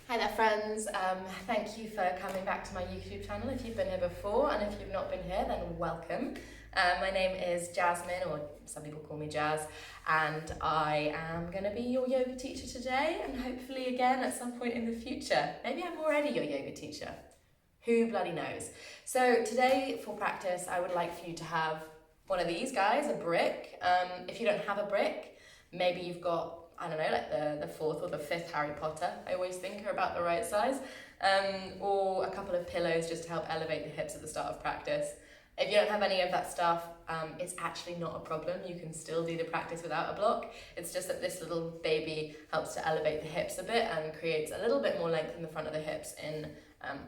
Hi there friends, thank you for coming back to my YouTube channel if you've been here before, and if you've not been here then welcome. My name is Jasmine, or some people call me Jazz, and I am going to be your yoga teacher today and hopefully again at some point in the future. Maybe I'm already your yoga teacher. Who bloody knows? So today for practice I would like for you to have one of these guys, a brick. If you don't have a brick, maybe you've got, I don't know, like the fourth or the fifth Harry Potter, I always think are about the right size, or a couple of pillows just to help elevate the hips at the start of practice. If you don't have any of that stuff, it's actually not a problem. You can still do the practice without a block. It's just that this little baby helps to elevate the hips a bit and creates a little bit more length in the front of the hips in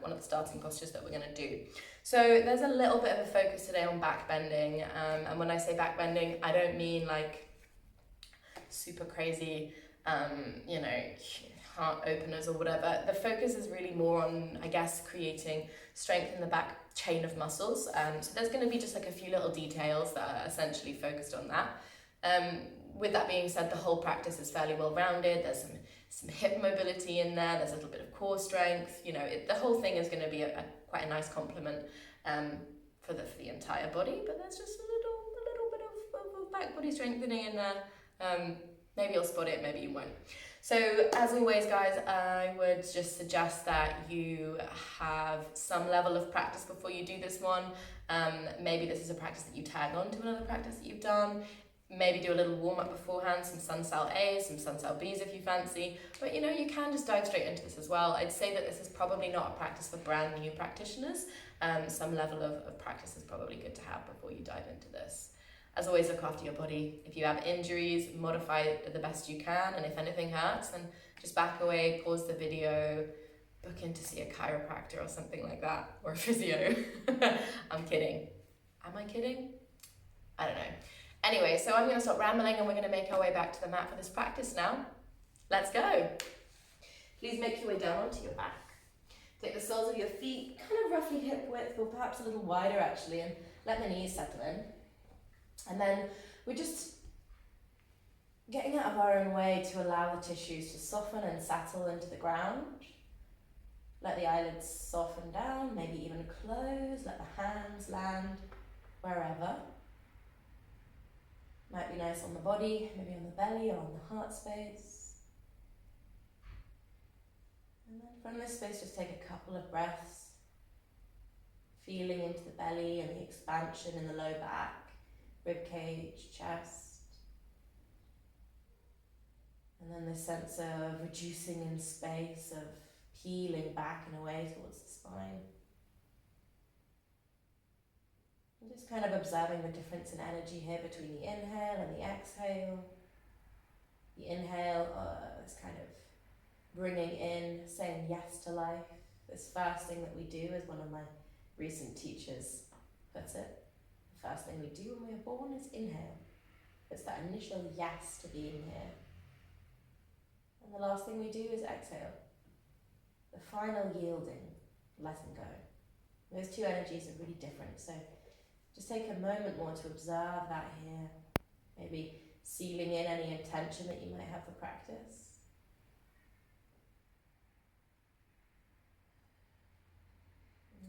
one of the starting postures that we're going to do. So there's a little bit of a focus today on back bending, and when I say back bending, I don't mean like super crazy, heart openers or whatever. The focus is really more on, I guess, creating strength in the back chain of muscles. So there's going to be just like a few little details that are essentially focused on that. With that being said, the whole practice is fairly well rounded. There's some hip mobility in there. There's a little bit of core strength. The whole thing is going to be quite a nice complement for the entire body. But there's just a little bit of back body strengthening in there. Maybe you'll spot it, maybe you won't. So as always guys, I would just suggest that you have some level of practice before you do this one. Maybe this is a practice that you tag on to another practice that you've done. Maybe do a little warm up beforehand, some sun sal A's, some sun sal B's if you fancy. But you can just dive straight into this as well. I'd say that this is probably not a practice for brand new practitioners. Some level of practice is probably good to have before you dive into this. As always, look after your body. If you have injuries, modify it the best you can, and if anything hurts, then just back away, pause the video, book in to see a chiropractor or something like that, or a physio. I'm kidding. Am I kidding? I don't know. Anyway, so I'm going to stop rambling and we're going to make our way back to the mat for this practice now. Let's go. Please make your way down onto your back. Take the soles of your feet kind of roughly hip width, or perhaps a little wider actually, and let the knees settle in. And then we're just getting out of our own way to allow the tissues to soften and settle into the ground. Let the eyelids soften down, maybe even close. Let the hands land wherever. Might be nice on the body, maybe on the belly or on the heart space. And then from this space, just take a couple of breaths, feeling into the belly and the expansion in the low back. Rib cage, chest, and then this sense of reducing in space, of peeling back and away towards the spine. And just kind of observing the difference in energy here between the inhale and the exhale. The inhale is kind of bringing in, saying yes to life. This first thing that we do, as one of my recent teachers puts it, first thing we do when we are born is inhale. It's that initial yes to being here. And the last thing we do is exhale. The final yielding, letting go. Those two energies are really different, so just take a moment more to observe that here. Maybe sealing in any intention that you might have for practice.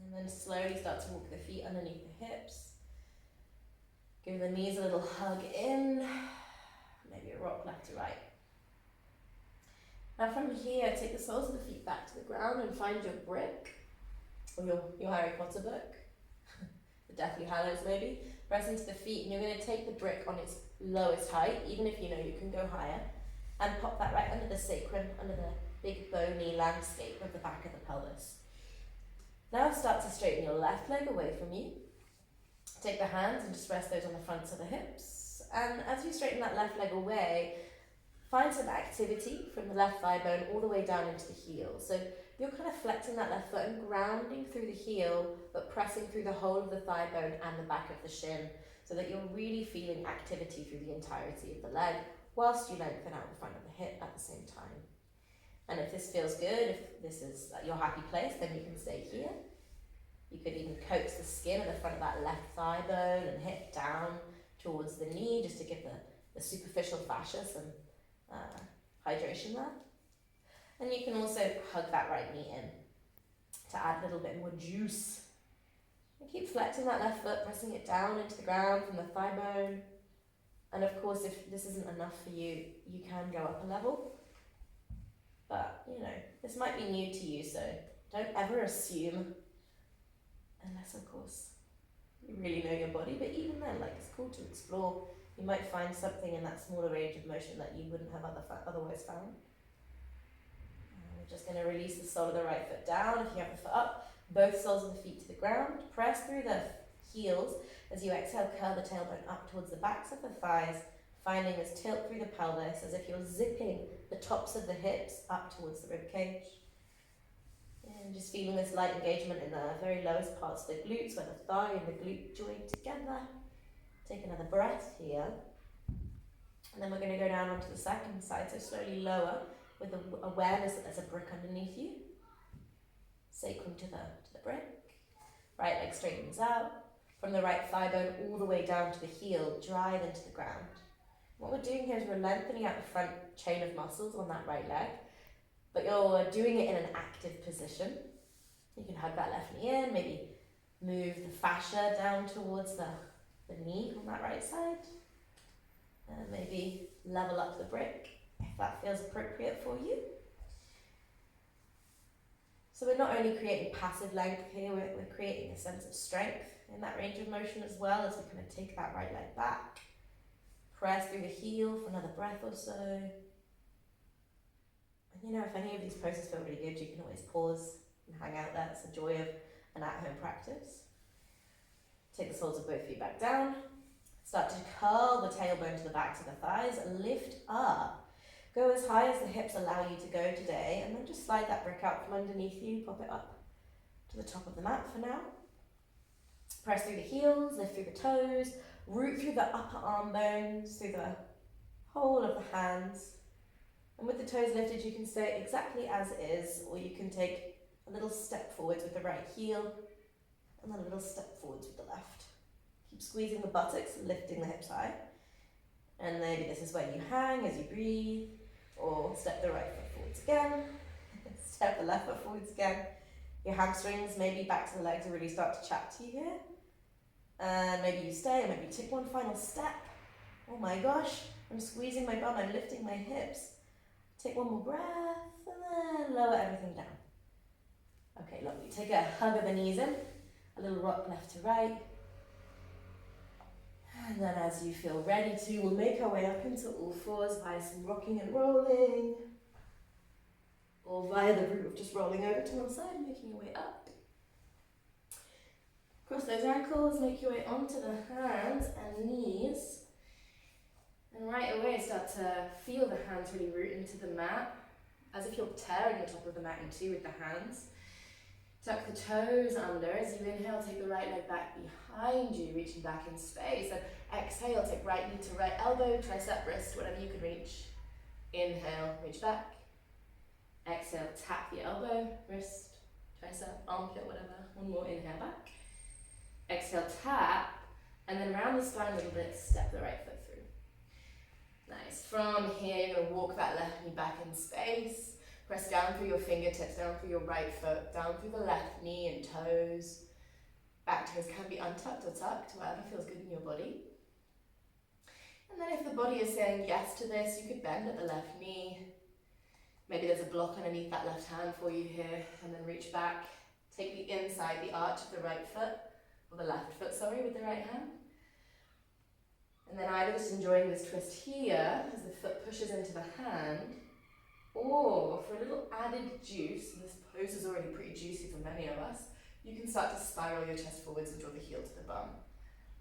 And then slowly start to walk the feet underneath the hips. Give the knees a little hug in, maybe a rock left to right. Now from here, take the soles of the feet back to the ground and find your brick, or your Harry Potter book, the Deathly Hallows maybe. Press into the feet, and you're going to take the brick on its lowest height, even if you know you can go higher, and pop that right under the sacrum, under the big bony landscape of the back of the pelvis. Now start to straighten your left leg away from you. Take the hands and just rest those on the fronts of the hips. And as you straighten that left leg away, find some activity from the left thigh bone all the way down into the heel. So you're kind of flexing that left foot and grounding through the heel, but pressing through the whole of the thigh bone and the back of the shin, so that you're really feeling activity through the entirety of the leg, whilst you lengthen out the front of the hip at the same time. And if this feels good, if this is your happy place, then you can stay here. You could even coax the skin at the front of that left thigh bone and hip down towards the knee, just to give the superficial fascia some hydration there. And you can also hug that right knee in to add a little bit more juice. And keep flexing that left foot, pressing it down into the ground from the thigh bone. And of course, if this isn't enough for you, you can go up a level. But, you know, this might be new to you, so don't ever assume, unless, of course, you really know your body. But even then, like, it's cool to explore. You might find something in that smaller range of motion that you wouldn't have otherwise found. We're just going to release the sole of the right foot down. If you have the foot up, both soles of the feet to the ground. Press through the heels. As you exhale, curl the tailbone up towards the backs of the thighs, finding this tilt through the pelvis as if you're zipping the tops of the hips up towards the rib cage. And just feeling this light engagement in the very lowest parts of the glutes, where the thigh and the glute join together. Take another breath here. And then we're going to go down onto the second side, so slowly lower with the awareness that there's a brick underneath you. Sacrum to the brick. Right leg straightens out. From the right thigh bone all the way down to the heel, drive into the ground. What we're doing here is we're lengthening out the front chain of muscles on that right leg, but you're doing it in an active position. You can hug that left knee in, maybe move the fascia down towards the knee on that right side, and maybe level up the brick if that feels appropriate for you. So we're not only creating passive length here, we're creating a sense of strength in that range of motion as well, as we kind of take that right leg back. Press through the heel for another breath or so. And you know, if any of these poses feel really good, you can always pause and hang out there. It's the joy of an at-home practice. Take the soles of both feet back down. Start to curl the tailbone to the backs of the thighs. Lift up. Go as high as the hips allow you to go today, and then just slide that brick out from underneath you. Pop it up to the top of the mat for now. Press through the heels, lift through the toes, root through the upper arm bones, through the whole of the hands. And with the toes lifted, you can stay exactly as is, or you can take a little step forwards with the right heel, and then a little step forwards with the left. Keep squeezing the buttocks, lifting the hips high. And maybe this is where you hang as you breathe, or step the right foot forwards again, step the left foot forwards again. Your hamstrings maybe back to the legs will really start to chat to you here. And maybe you stay, or maybe you take one final step. Oh my gosh, I'm squeezing my bum, I'm lifting my hips. Take one more breath, and then lower everything down. Okay, lovely. Take a hug of the knees in, a little rock left to right. And then as you feel ready to, we'll make our way up into all fours via some rocking and rolling. Or via the route of just rolling over to one side, making your way up. Cross those ankles, make your way onto the hands and knees. And right away start to feel the hands really root into the mat, as if you're tearing the top of the mat in two with the hands. Tuck the toes under. As you inhale, take the right leg back behind you, reaching back in space. And exhale, take right knee to right elbow, tricep, wrist, whatever you can reach. Inhale, reach back. Exhale, tap the elbow, wrist, tricep, armpit, whatever. One more, inhale back. Exhale, tap. And then round the spine a little bit, step the right foot through. Nice. From here, you're going to walk that left knee back in space. Press down through your fingertips, down through your right foot, down through the left knee and toes. Back toes can be untucked or tucked, whatever feels good in your body. And then if the body is saying yes to this, you could bend at the left knee. Maybe there's a block underneath that left hand for you here, and then reach back. Take the inside, the arch of the right foot, or the left foot, sorry, with the right hand. And then either just enjoying this twist here, as the foot pushes into the hand, or for a little added juice, and this pose is already pretty juicy for many of us, you can start to spiral your chest forwards and draw the heel to the bum.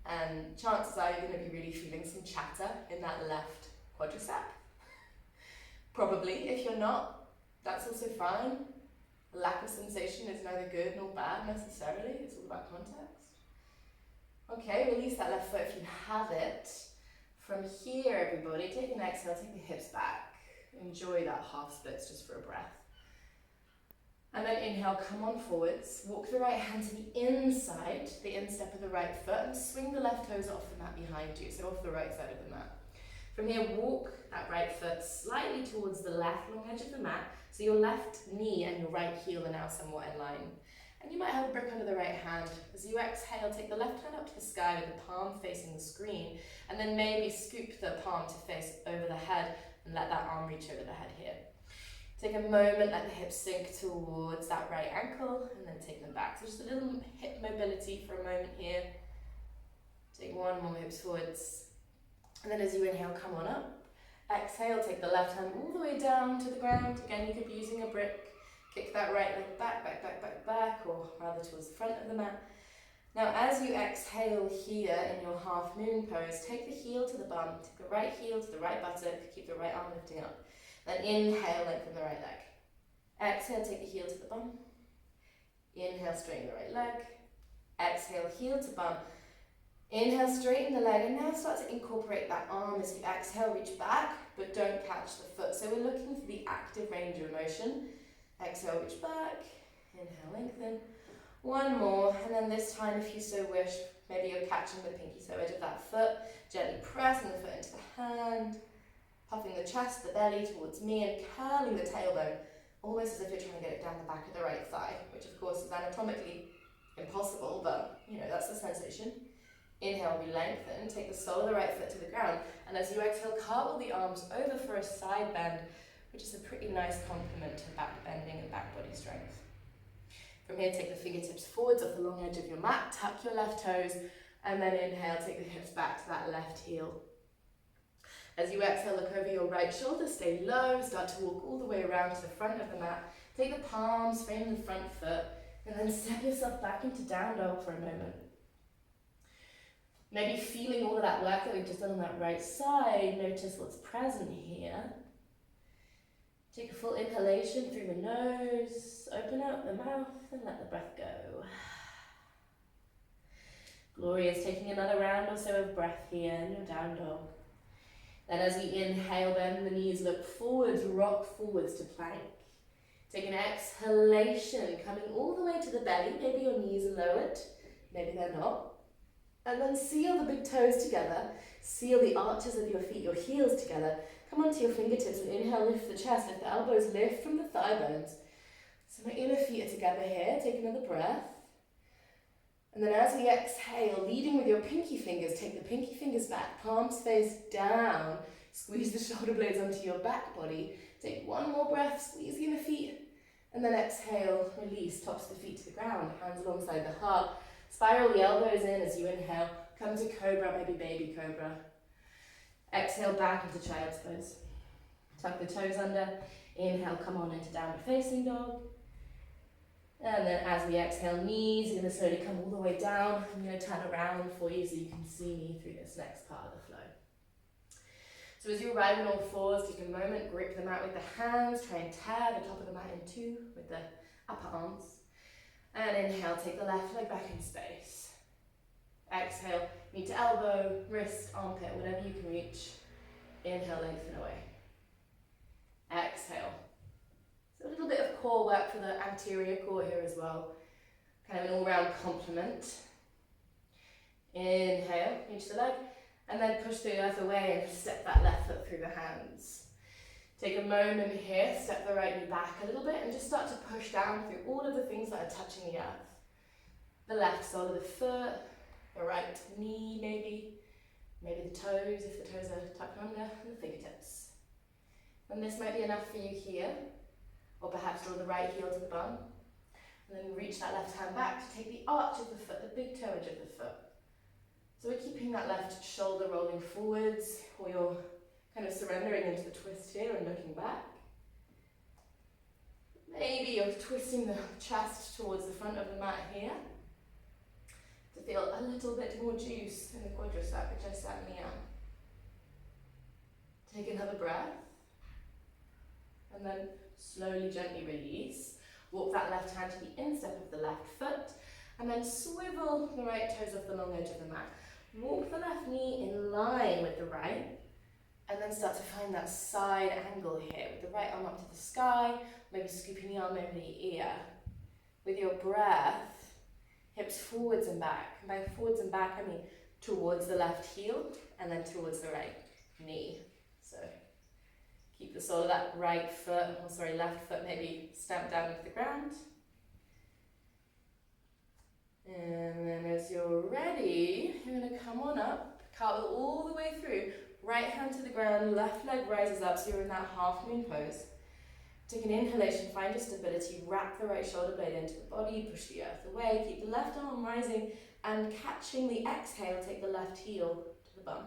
And chances are you're going to be really feeling some chatter in that left quadricep. Probably. If you're not, that's also fine. A lack of sensation is neither good nor bad necessarily. It's all about context. Okay, release that left foot if you have it. From here, everybody, take an exhale, take the hips back. Enjoy that half splits just for a breath. And then inhale, come on forwards. Walk the right hand to the inside, the instep of the right foot, and swing the left toes off the mat behind you, so off the right side of the mat. From here, walk that right foot slightly towards the left long edge of the mat, So your left knee and your right heel are now somewhat in line. And you might have a brick under the right hand. As you exhale, take the left hand up to the sky with the palm facing the screen, and then maybe scoop the palm to face over the head and let that arm reach over the head here. Take a moment, let the hips sink towards that right ankle, and then take them back. So just a little hip mobility for a moment here. Take one more, hips forwards. And then as you inhale, come on up. Exhale, take the left hand all the way down to the ground. Again, you could be using a brick. Kick that right leg back, back, back, back, back, or rather towards the front of the mat. Now, as you exhale here in your half moon pose, take the heel to the bum, take the right heel to the right buttock, keep the right arm lifting up. Then inhale, lengthen the right leg. Exhale, take the heel to the bum. Inhale, straighten the right leg. Exhale, heel to bum. Inhale, straighten the leg, and now start to incorporate that arm as you exhale, reach back, but don't catch the foot. So we're looking for the active range of motion. Exhale, reach back. Inhale, lengthen. One more, and then this time, if you so wish, maybe you're catching the pinky toe edge of that foot, gently pressing the foot into the hand, puffing the chest, the belly towards me, and curling the tailbone, almost as if you're trying to get it down the back of the right thigh, which of course is anatomically impossible, but you know, that's the sensation. Inhale, we lengthen, take the sole of the right foot to the ground, and as you exhale, cartwheel the arms over for a side bend, which is a pretty nice complement to back bending and back body strength. From here, take the fingertips forwards off the long edge of your mat, tuck your left toes, and then inhale, take the hips back to that left heel. As you exhale, look over your right shoulder, stay low, start to walk all the way around to the front of the mat. Take the palms, frame the front foot, and then step yourself back into down dog for a moment. Maybe feeling all of that work that we've just done on that right side, notice what's present here. Take a full inhalation through the nose, open up the mouth, and let the breath go. Glorious, taking another round or so of breath here in your down dog. Then as we inhale, bend the knees, look forwards, rock forwards to plank. Take an exhalation, coming all the way to the belly. Maybe your knees are lowered, maybe they're not. And then seal the big toes together, seal the arches of your feet, your heels together. Come onto your fingertips and inhale, lift the chest, lift the elbows, lift from the thigh bones. So my inner feet are together here, take another breath. And then as we exhale, leading with your pinky fingers, take the pinky fingers back, palms face down, squeeze the shoulder blades onto your back body. Take one more breath, squeeze the inner feet, and then exhale, release, tops the feet to the ground, hands alongside the heart. Spiral the elbows in as you inhale, come to cobra, maybe baby cobra. Exhale back into child's pose. Tuck the toes under, inhale, come on into downward facing dog. And then as we exhale, knees are going to slowly come all the way down. I'm going to turn around for you so you can see me through this next part of the flow. So as you arrive on all fours, take a moment, grip the mat with the hands, try and tear the top of the mat in two with the upper arms. And inhale, take the left leg back in space. Exhale, knee to elbow, wrist, armpit, whatever you can reach. Inhale, lengthen away. Exhale. So a little bit of core work for the anterior core here as well. Kind of an all-round complement. Inhale, reach the leg, and then push the earth away and step that left foot through the hands. Take a moment here, step the right knee back a little bit and just start to push down through all of the things that are touching the earth. The left sole of the foot, the right knee maybe the toes if the toes are tucked under, and the fingertips. And this might be enough for you here, or perhaps draw the right heel to the bum, and then reach that left hand back to take the arch of the foot, the big toe edge of the foot. So we're keeping that left shoulder rolling forwards, or you're kind of surrendering into the twist here and looking back. Maybe you're twisting the chest towards the front of the mat here to feel a little bit more juice in the quadricep, which I certainly am. Take another breath. And then slowly, gently release. Walk that left hand to the instep of the left foot. And then swivel the right toes off the long edge of the mat. Walk the left knee in line with the right. And then start to find that side angle here with the right arm up to the sky, maybe scooping the arm over the ear. With your breath, hips forwards and back. And by forwards and back, I mean towards the left heel and then towards the right knee. So Keep the sole of that left foot maybe stamped down into the ground. And then as you're ready, you're going to come on up, cartwheel all the way through, right hand to the ground, left leg rises up, so you're in that half moon pose. Take an inhalation, find your stability, wrap the right shoulder blade into the body, push the earth away, keep the left arm rising, and catching the exhale, take the left heel to the bum.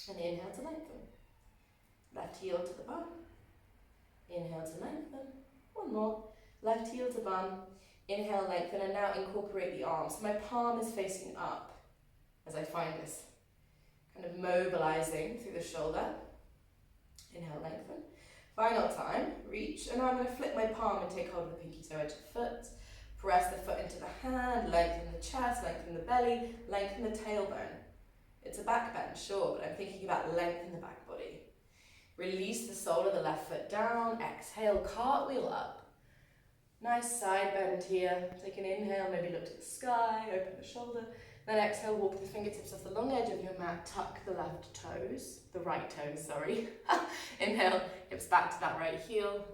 And inhale to lengthen. Left heel to the bum. Inhale to lengthen. One more. Left heel to bum. Inhale, lengthen, and now incorporate the arms. So my palm is facing up as I find this kind of mobilizing through the shoulder. Inhale, lengthen. Final time, reach, and now I'm going to flip my palm and take hold of the pinky toe edge of the foot. Press the foot into the hand, lengthen the chest, lengthen the belly, lengthen the tailbone. It's a back bend, sure, but I'm thinking about length in the back body. Release the sole of the left foot down, exhale, cartwheel up. Nice side bend here. Take an inhale, maybe look to the sky, open the shoulder. Then exhale, walk the fingertips off the long edge of your mat, tuck the right toes, sorry. Inhale, hips back to that right heel.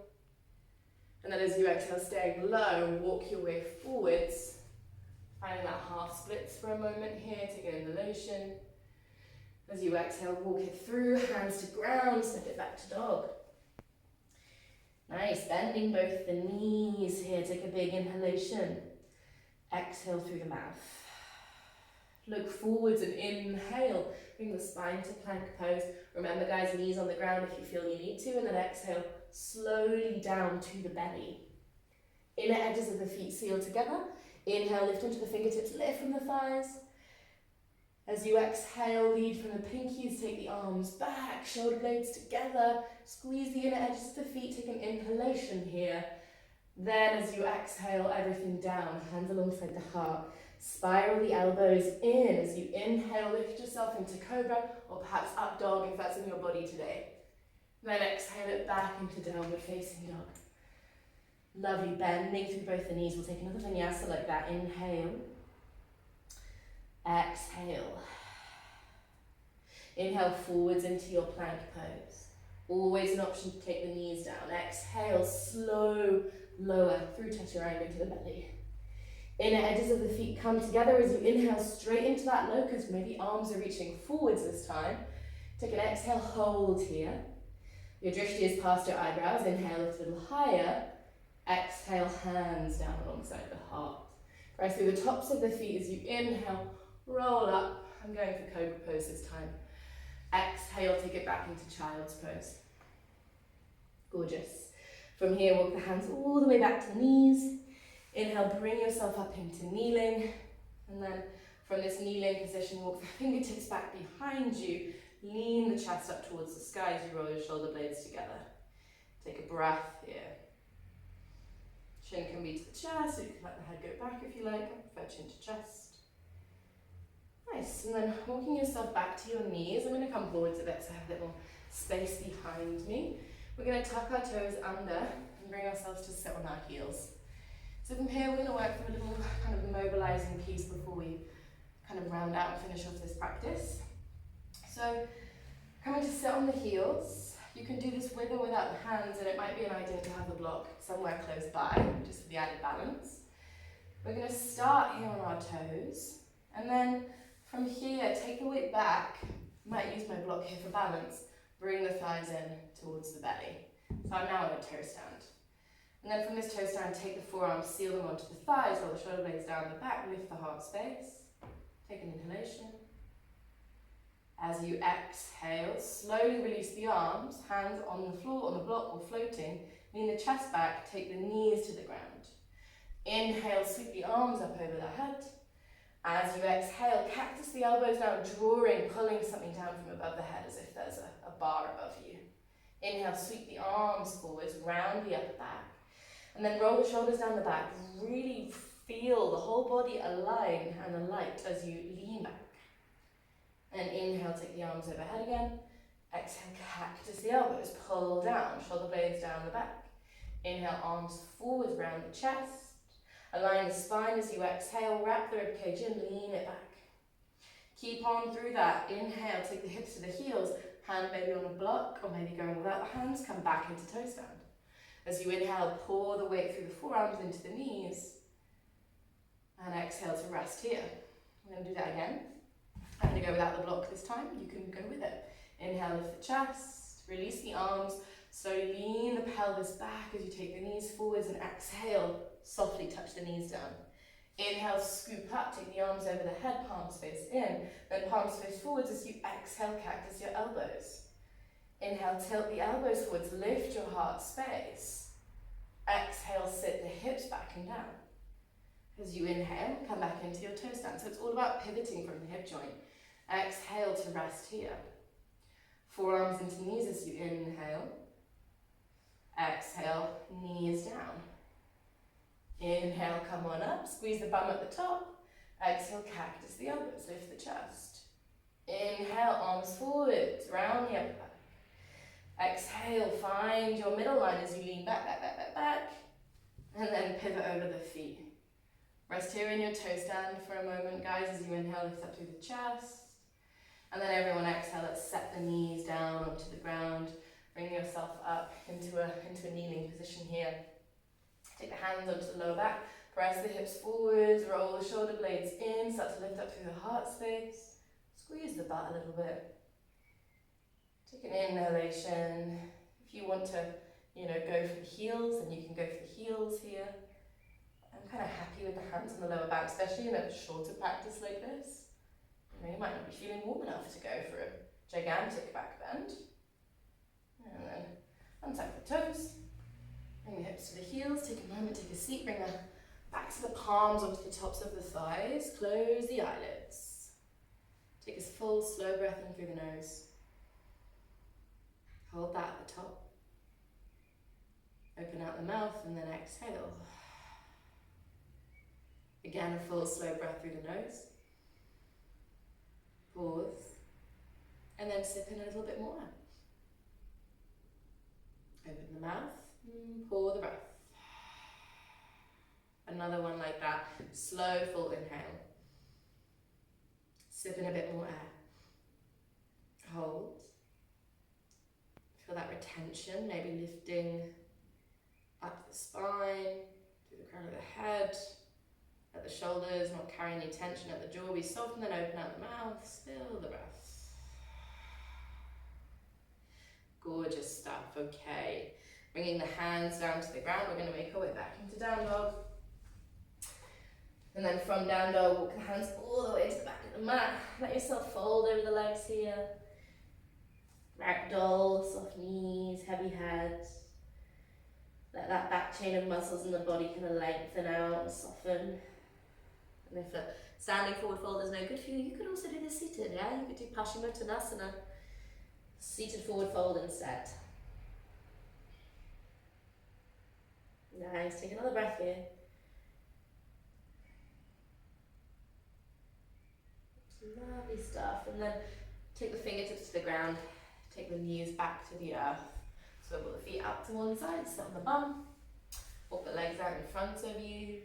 And then as you exhale, staying low, walk your way forwards. Finding that half splits for a moment here, take an inhalation. As you exhale, walk it through, hands to ground, step it back to dog. Nice, bending both the knees here, take a big inhalation. Exhale through the mouth. Look forwards and inhale, bring the spine to plank pose. Remember guys, knees on the ground if you feel you need to, and then exhale slowly down to the belly. Inner edges of the feet seal together. Inhale, lift into the fingertips, lift from the thighs. As you exhale, lead from the pinkies, take the arms back, shoulder blades together, squeeze the inner edges of the feet, take an inhalation here. Then as you exhale, everything down, hands alongside the heart. Spiral the elbows in as you inhale, lift yourself into cobra or perhaps up dog if that's in your body today. Then exhale it back into downward facing dog. Lovely, bending through both the knees. We'll take another vinyasa like that. Inhale. Exhale. Inhale forwards into your plank pose. Always an option to take the knees down. Exhale, slow, lower through chaturanga into the belly. Inner edges of the feet come together as you inhale straight into that locust. Maybe arms are reaching forwards this time. Take an exhale, hold here. Your drishti is past your eyebrows. Inhale, lift a little higher. Exhale, hands down alongside the heart. Press through the tops of the feet as you inhale, roll up. I'm going for cobra pose this time. Exhale, take it back into child's pose. Gorgeous. From here, walk the hands all the way back to the knees. Inhale, bring yourself up into kneeling. And then from this kneeling position, walk the fingertips back behind you. Lean the chest up towards the sky as you roll your shoulder blades together. Take a breath here. Chin can be to the chest, so you can let the head go back if you like. I prefer chin to chest. Nice, and then walking yourself back to your knees. I'm going to come forwards a bit so I have a bit more space behind me. We're going to tuck our toes under and bring ourselves to sit on our heels. So from here we're going to work through a little kind of mobilizing piece before we kind of round out and finish off this practice. So coming to sit on the heels. You can do this with or without the hands, and it might be an idea to have a block somewhere close by, just for the added balance. We're going to start here on our toes, and then from here, take the weight back. I might use my block here for balance. Bring the thighs in towards the belly. So I'm now on a toe stand. And then from this toe stand, take the forearms, seal them onto the thighs, roll the shoulder blades down the back, lift the heart space. Take an inhalation. As you exhale, slowly release the arms, hands on the floor, on the block, or floating. Lean the chest back, take the knees to the ground. Inhale, sweep the arms up over the head. As you exhale, cactus the elbows down, drawing, pulling something down from above the head as if there's a bar above you. Inhale, sweep the arms forwards, round the upper back. And then roll the shoulders down the back. Really feel the whole body align and alight as you lean back. And inhale, take the arms overhead again. Exhale, cactus the elbows, pull down, shoulder blades down the back. Inhale, arms forwards, round the chest. Align the spine as you exhale, wrap the ribcage in, lean it back. Keep on through that. Inhale, take the hips to the heels, hand maybe on a block, or maybe going without the hands, come back into toe stand. As you inhale, pour the weight through the forearms into the knees, and exhale to rest here. We're going to do that again. I'm going to go without the block this time, you can go with it. Inhale, lift the chest, release the arms, slowly lean the pelvis back as you take the knees forwards, and exhale, softly touch the knees down. Inhale, scoop up, take the arms over the head, palms face in, then palms face forwards as you exhale, cactus your elbows. Inhale, tilt the elbows forwards, lift your heart space. Exhale, sit the hips back and down. As you inhale, come back into your toe stand. So it's all about pivoting from the hip joint. Exhale to rest here. Forearms into knees as you inhale. Exhale, knees down. Inhale, come on up, squeeze the bum at the top. Exhale, cactus the elbows, lift the chest. Inhale, arms forwards, round the upper back. Exhale, find your middle line as you lean back, back, back, back, back. And then pivot over the feet. Rest here in your toe stand for a moment, guys, as you inhale, lift up through the chest. And then everyone exhale, let's set the knees down onto the ground. Bring yourself up into a kneeling position here. Take the hands onto the lower back, press the hips forwards, roll the shoulder blades in, start to lift up through the heart space. Squeeze the butt a little bit. Take an inhalation. If you want to, go for the heels, then you can go for the heels here. I'm kind of happy with the hands on the lower back, especially in a shorter practice like this. You might not be feeling warm enough to go for a gigantic back bend. And then untuck the toes. Bring the hips to the heels, take a moment, take a seat, bring the backs of the palms onto the tops of the thighs, close the eyelids. Take a full slow breath in through the nose. Hold that at the top. Open out the mouth and then exhale. Again, a full slow breath through the nose. Pause. And then sip in a little bit more. Open the mouth. Pour the breath. Another one like that. Slow, full inhale. Sip in a bit more air. Hold. Feel that retention, maybe lifting up the spine, through the crown of the head, at the shoulders, not carrying any tension at the jaw. Be soft and then open out the mouth. Still the breath. Gorgeous stuff. Okay. Bringing the hands down to the ground, we're going to make our way back into down dog. And then from down dog, walk the hands all the way to the back of the mat. Let yourself fold over the legs here. Ragdoll, soft knees, heavy head. Let that back chain of muscles in the body kind of lengthen out and soften. And if a standing forward fold is no good for you, you could also do this seated, yeah? You could do Paschimottanasana. Seated forward fold instead. Nice, take another breath here. Lovely stuff. And then take the fingertips to the ground, take the knees back to the earth. Swivel the feet out to one side, sit on the bum. Walk the legs out in front of you.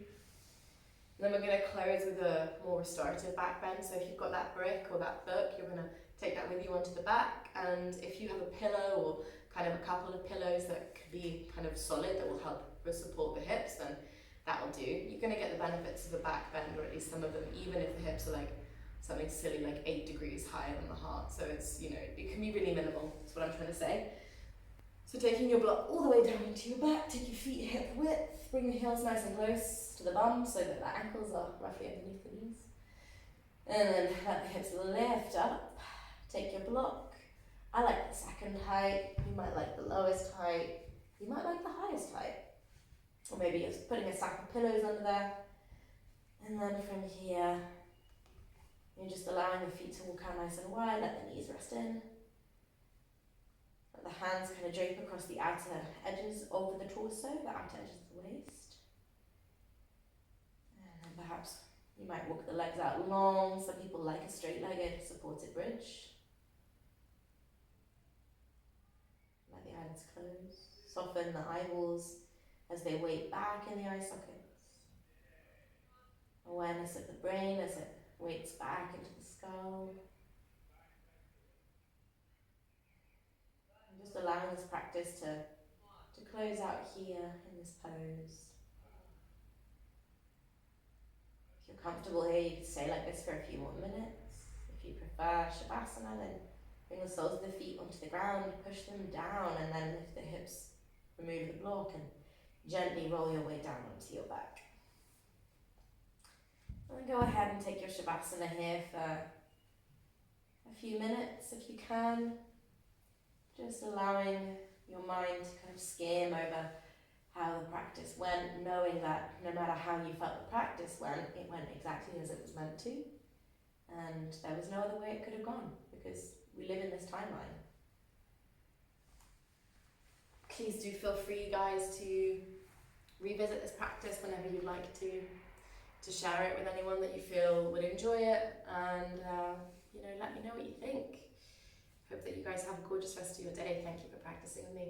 And then we're going to close with a more restorative back bend. So if you've got that brick or that book, you're going to take that with you onto the back. And if you have a pillow or kind of a couple of pillows that could be kind of solid, that will help support the hips, then that'll do. You're going to get the benefits of a back bend, or at least some of them, even if the hips are like something silly like 8 degrees higher than the heart. So it's, it can be really minimal. That's what I'm trying to say. So taking your block all the way down into your back, take your feet hip width, bring the heels nice and close to the bum so that the ankles are roughly underneath the knees. And then let the hips lift up, take your block. I like the second height, you might like the lowest height, you might like the highest height. Or maybe you're putting a stack of pillows under there. And then from here, you're just allowing the feet to walk out nice and wide, let the knees rest in. Let the hands kind of drape across the outer edges over the torso, the outer edges of the waist. And then perhaps you might walk the legs out long. Some people like a straight-legged supported bridge. Let the eyelids close. Soften the eyeballs as they weight back in the eye sockets. Awareness of the brain as it weights back into the skull. I'm just allowing this practice to close out here in this pose. If you're comfortable here, you can stay like this for a few more minutes. If you prefer Shavasana, then bring the soles of the feet onto the ground, push them down, and then lift the hips, remove the block, and gently roll your way down onto your back. And then go ahead and take your Shavasana here for a few minutes if you can. Just allowing your mind to kind of skim over how the practice went, knowing that no matter how you felt the practice went, it went exactly as it was meant to. And there was no other way it could have gone because we live in this timeline. Please do feel free, guys, to revisit this practice whenever you'd like to share it with anyone that you feel would enjoy it, and let me know what you think. Hope that you guys have a gorgeous rest of your day. Thank you for practicing with me.